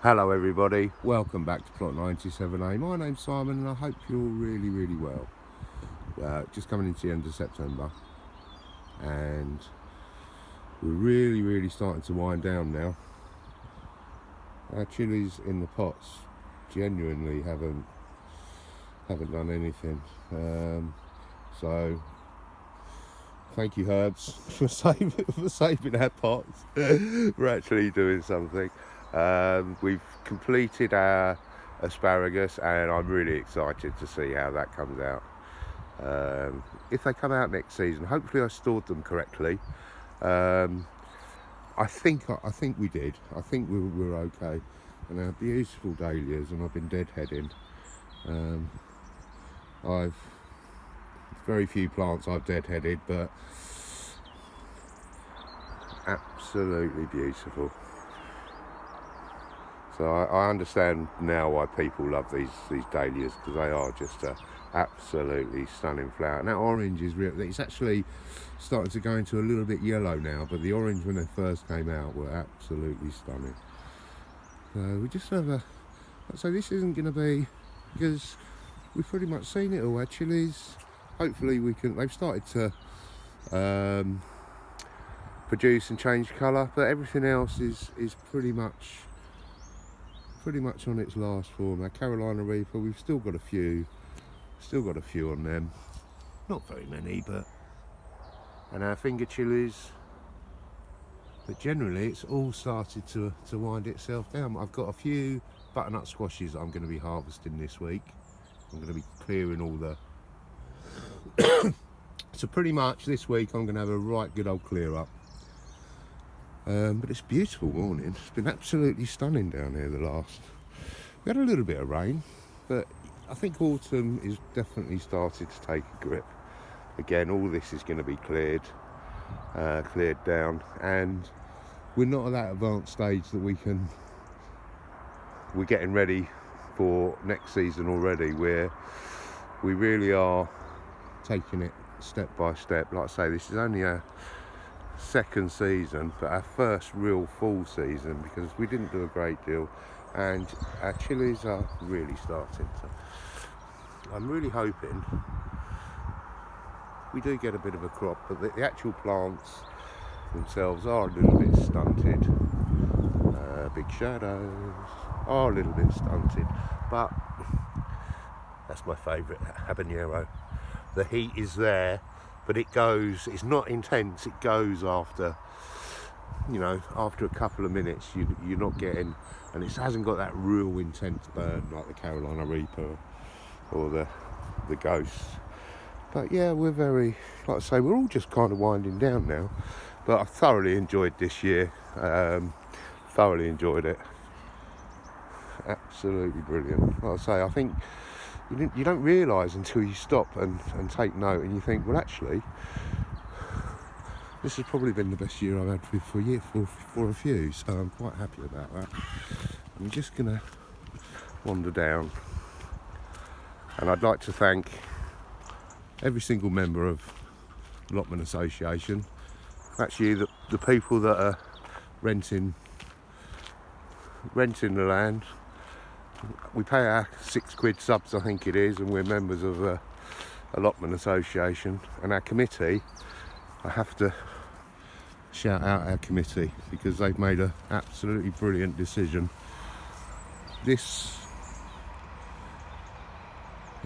Hello everybody, welcome back to Plot 97A. My name's Simon and I hope you're all really well. Just coming into the end of September and we're really starting to wind down now. Our chilies in the pots genuinely haven't done anything. So thank you herbs for saving our pots. We're actually doing something. We've completed our asparagus and I'm really excited to see how that comes out. If they come out next season, hopefully I stored them correctly. I think we did. I think we're okay. And our beautiful dahlias, and I've been deadheading. I've very few plants I've deadheaded, but absolutely beautiful. So I understand now why people love these dahlias, because they are just a absolutely stunning flower. Now orange is real. It's actually starting to go into a little bit yellow now, but the orange when they first came out were absolutely stunning. So we just have a. So this isn't going to be, because we've pretty much seen it all. Our chilies, hopefully we can. They've started to produce and change colour, but everything else is pretty much on its last form. Our Carolina Reaper, we've still got a few on them, not very many, but, and our finger chilies, but generally it's all started to wind itself down. I've got a few butternut squashes that I'm going to be harvesting this week. I'm going to be clearing all the so pretty much this week I'm going to have a right good old clear up. But it's a beautiful morning. It's been absolutely stunning down here we had a little bit of rain, but I think autumn is definitely started to take a grip. Again, all this is going to be cleared down, and we're not at that advanced stage that we're getting ready for next season already, where we really are taking it step by step. Like I say, this is only our second season, but our first real full season, because we didn't do a great deal, and our chilies are really starting to. I'm really hoping we do get a bit of a crop, but the actual plants themselves are a little bit stunted. Big shadows are a little bit stunted, but that's my favourite habanero. The heat is there, but it goes, it's not intense, it goes after a couple of minutes. You're not getting, and it hasn't got that real intense burn like the Carolina Reaper or the Ghost. But yeah, we're very, like I say, we're all just kind of winding down now, but I've thoroughly enjoyed this year. Thoroughly enjoyed it. Absolutely brilliant. Like I say, I think you don't realise until you stop and take note, and you think, well, actually, this has probably been the best year I've had for a few, so I'm quite happy about that. I'm just going to wander down, and I'd like to thank every single member of Allotment Association. Actually, the people that are renting the land. We pay our £6 subs, I think it is, and we're members of a Allotment Association. And our committee, I have to shout out our committee, because they've made an absolutely brilliant decision. This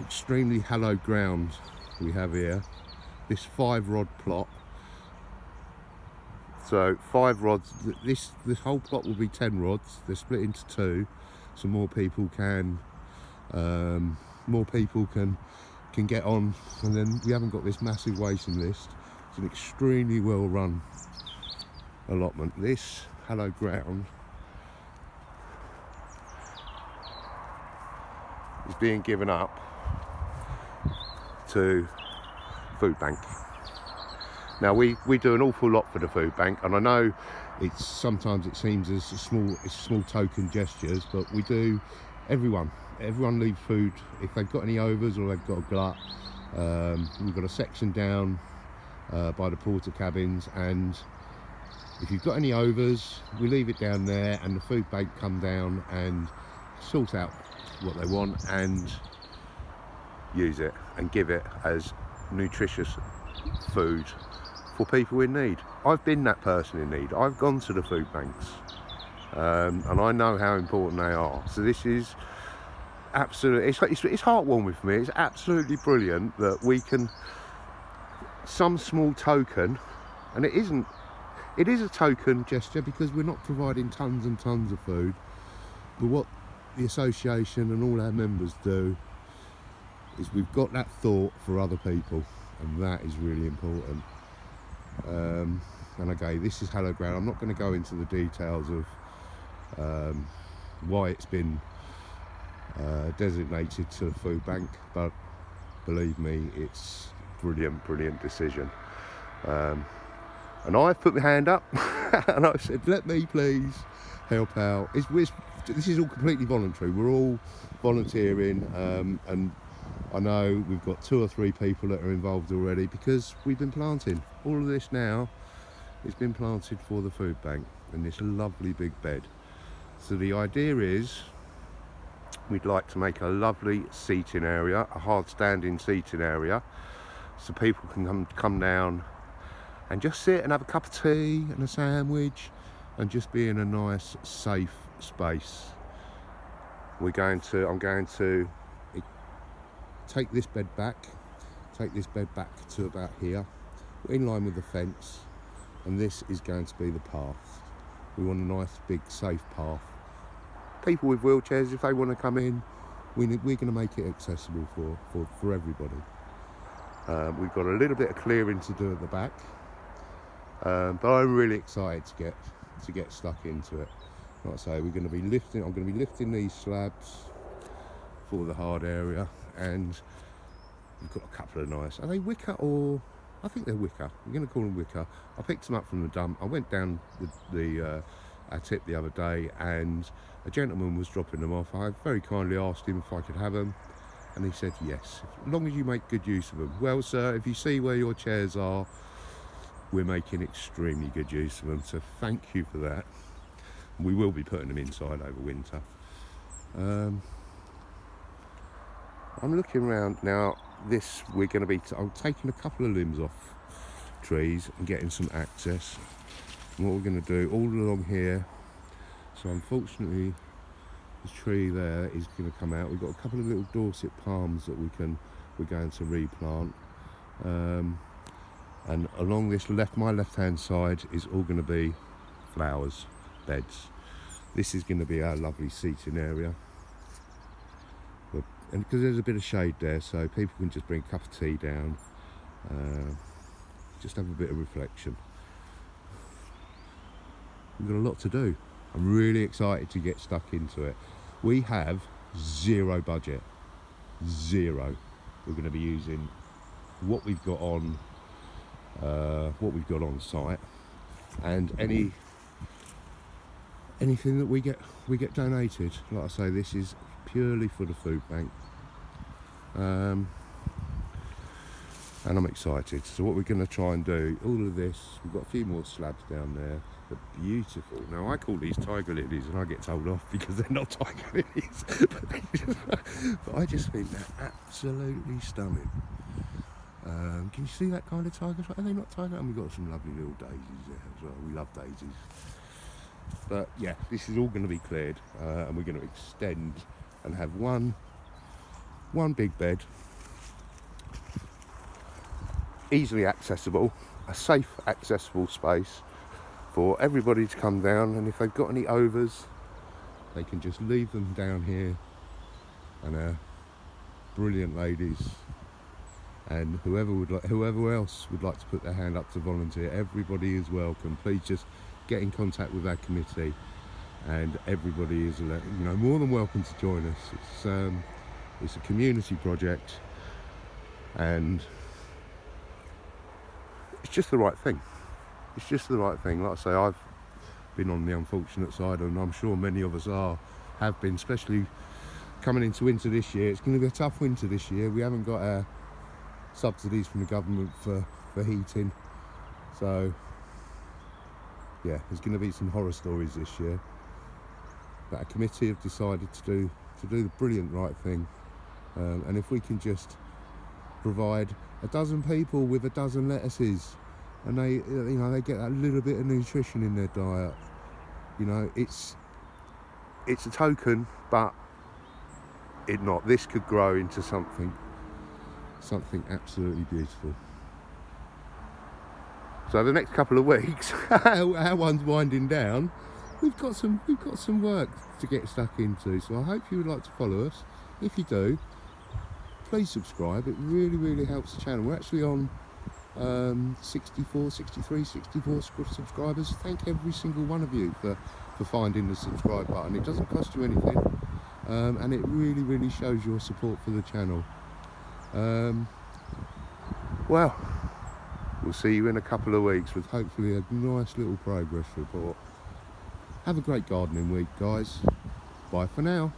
extremely hallowed ground we have here, this 5-rod plot. So 5 rods. This whole plot will be 10 rods. They're split into 2, so more people can get on. And then we haven't got this massive waiting list. It's an extremely well run allotment. This hallowed ground is being given up to food bank. Now we do an awful lot for the food bank, and I know sometimes it seems as small token gestures, but we do. Everyone leaves food if they've got any overs or they've got a glut. We've got a section down by the porter cabins, and if you've got any overs, we leave it down there, and the food bank come down and sort out what they want and use it and give it as nutritious food for people in need. I've been that person in need. I've gone to the food banks, and I know how important they are. So this is absolutely, it's heartwarming for me. It's absolutely brilliant that we can, some small token, and it is a token gesture because we're not providing tons and tons of food, but what the association and all our members do is we've got that thought for other people, and that is really important. And okay, this is Hello Ground. I'm not going to go into the details of why it's been designated to the food bank, but believe me, it's brilliant decision. And I've put my hand up and I said, let me please help out. This is all completely voluntary. We're all volunteering, and I know we've got 2 or 3 people that are involved already because we've been planting. All of this now has been planted for the food bank in this lovely big bed. So the idea is we'd like to make a lovely seating area, a hard standing seating area, so people can come down and just sit and have a cup of tea and a sandwich and just be in a nice safe space. I'm going to take this bed back to about here, in line with the fence, and this is going to be the path. We want a nice big safe path. People with wheelchairs, if they want to come in, we're going to make it accessible for everybody. We've got a little bit of clearing to do at the back, but I'm really excited to get stuck into it. Like I say, I'm going to be lifting these slabs for the hard area, and we've got a couple of nice, are they wicker or, I think they're wicker, we're going to call them wicker. I picked them up from the dump. I went down our tip the other day, and a gentleman was dropping them off. I very kindly asked him if I could have them, and he said yes, as long as you make good use of them. Well, sir, if you see where your chairs are, we're making extremely good use of them, so thank you for that. We will be putting them inside over winter. I'm looking around now. I'm taking a couple of limbs off trees and getting some access. And what we're going to do all along here, so unfortunately the tree there is going to come out. We've got a couple of little Dorset palms that we're going to replant, and along this my left hand side is all going to be flowers, beds. This is going to be our lovely seating area, and because there's a bit of shade there, so people can just bring a cup of tea down, just have a bit of reflection. We've got a lot to do. I'm really excited to get stuck into it. We have 0 budget, 0. We're going to be using what we've got on site, and anything that we get donated. Like I say, this is purely for the food bank, and I'm excited. So what we're going to try and do, all of this, we've got a few more slabs down there. They're beautiful. Now I call these tiger lilies, and I get told off because they're not tiger lilies, but I just think they're absolutely stunning. Can you see that kind of tiger? Are they not tiger? And we've got some lovely little daisies there as well. We love daisies. But yeah, this is all going to be cleared, and we're going to extend and have one big bed, easily accessible, a safe accessible space for everybody to come down, and if they've got any overs, they can just leave them down here, and our brilliant ladies and whoever else would like to put their hand up to volunteer, everybody is welcome. Please just get in contact with our committee, and everybody is more than welcome to join us. It's a community project, and it's just the right thing. It's just the right thing. Like I say, I've been on the unfortunate side, and I'm sure many of us have been, especially coming into winter this year. It's going to be a tough winter this year. We haven't got our subsidies from the government for heating, so yeah, there's going to be some horror stories this year. But a committee have decided to do the brilliant right thing, and if we can just provide a dozen people with a dozen lettuces, and they, you know, they get a little bit of nutrition in their diet. You know, it's a token, but this could grow into something absolutely beautiful. So the next couple of weeks, our one's winding down. We've got some work to get stuck into. So I hope you would like to follow us. If you do, please subscribe. It really helps the channel. We're actually on 64 subscribers. Thank every single one of you for finding the subscribe button. It doesn't cost you anything, and it really shows your support for the channel. Well, we'll see you in a couple of weeks with hopefully a nice little progress report. Have a great gardening week, guys. Bye for now.